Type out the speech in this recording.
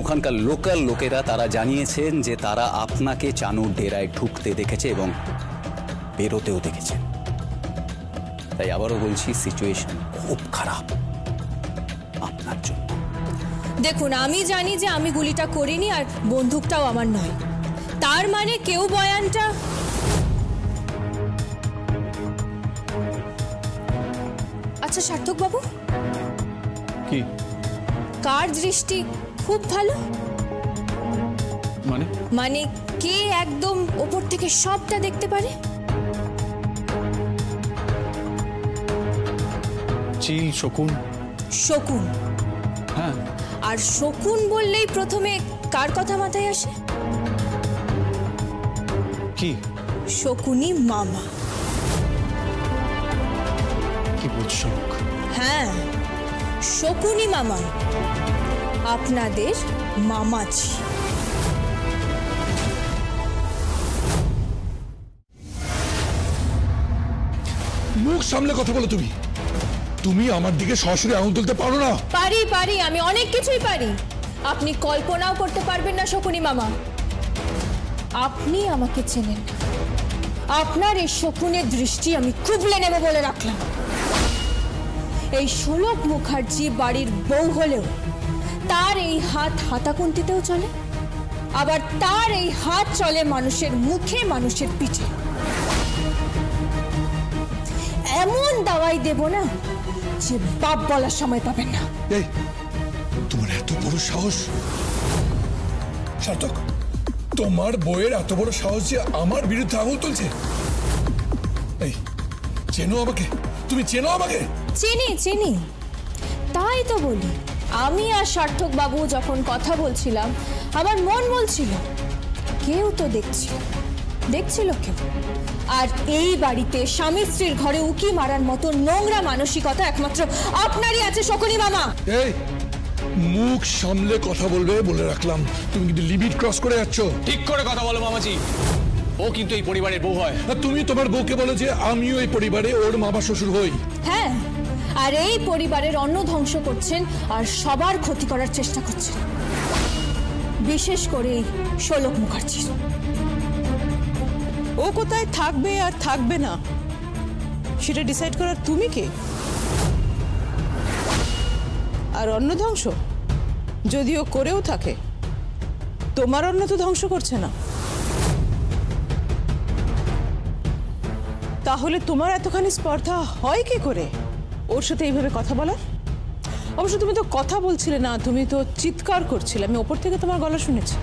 ওখানকার লোকাল লোকেরা তারা জানিয়েছেন যে তারা আপনাকে চানুর ডেরায় ঢুকতে দেখেছে এবং বেরোতেও দেখেছে। তাই আবারও বলছি, সিচুয়েশন খুব খারাপ আপনার জন্য। দেখুন, আমি জানি যে আমি গুলিটা করিনি আর বন্দুকটাও আমার নয়। তার মানে কেউ বয়ানটা আচ্ছা সার্থক বাবু, কি কার দৃষ্টি খুব ভালো? মানে কে একদম ওপর থেকে সবটা দেখতে পারে? চিল, শকুন। শকুন? হ্যাঁ। আর শকুন বললেই প্রথমে কার কথা মাথায় আসে? কি? শকুনি মামা। কি বলছো? হ্যাঁ, শকুনি মামা, আপনাদের মামাজি। মুখ সামলে কথা বলো। তুমি আমার দিকে সরাসরি আঙুল তুলতে পারো না? পারি, আমি অনেক কিছুই পারি। আপনি কল্পনাও করতে পারবেন না শকুনি মামা। আপনি আমাকে চেনেন না। আপনার এই শকুনের দৃষ্টি আমি খুবলে নেব বলে রাখলাম। এই শোলক মুখার্জি বাড়ির বউ হলেও তার এই হাত হাতাকুন্তিতেও চলে, আবার তার এই হাত চলে মানুষের মুখে, মানুষের পিঠে। এমন দাওয়াই দেব না যে বাপ বলার সময় পাবেন না। এই, তোমার এত বড় সাহস! সার্থক, তোমার বউয়ের এত বড় সাহস যে আমার বিরুদ্ধে আঙুল তুলছে? এই, চেনো আমাকে? তুমি চেনো আমাকে? চিনি, তাই তো বলি। আমি আর সার্থক বাবু যখন কথা বলছিলাম, আমার মন বলছিল কেউ তো দেখছিল কেউ। আর এই বাড়িতে স্বামী স্ত্রীর ঘরে উকি মারার মতো নোংরা মানসিকতা একমাত্র আপনারই আছে শকুনি মামা। এই, মুখ সামলে কথা বলবে বলে রাখলাম। তুমি কিন্তু লিমিট ক্রস করে যাচ্ছ। ঠিক করে কথা বলো মামাজি। ও কিন্তু এই পরিবারের বউ হয়। আর তুমি তোমার বউকে বলো যে আমিও এই পরিবারে ওর মামা শ্বশুর হই। হ্যাঁ, আর এই পরিবারের অন্ন ধ্বংস করছেন আর সবার ক্ষতি করার চেষ্টা করছেন, বিশেষ করে এই শোলক মুখার্জি। ও কোথায় থাকবে আর থাকবে না সেটা ডিসাইড করার তুমি কে? আর অন্ন ধ্বংস যদিও করেও থাকে, তোমার অন্ন তো ধ্বংস করছে না। তাহলে তোমার এতখানি স্পর্ধা হয় কি করে ওর সাথে এইভাবে কথা বলার? অবশ্য তুমি তো কথা বলছিলে না, তুমি তো চিৎকার করছিলে। আমি ওপর থেকে তোমার গলা শুনেছি।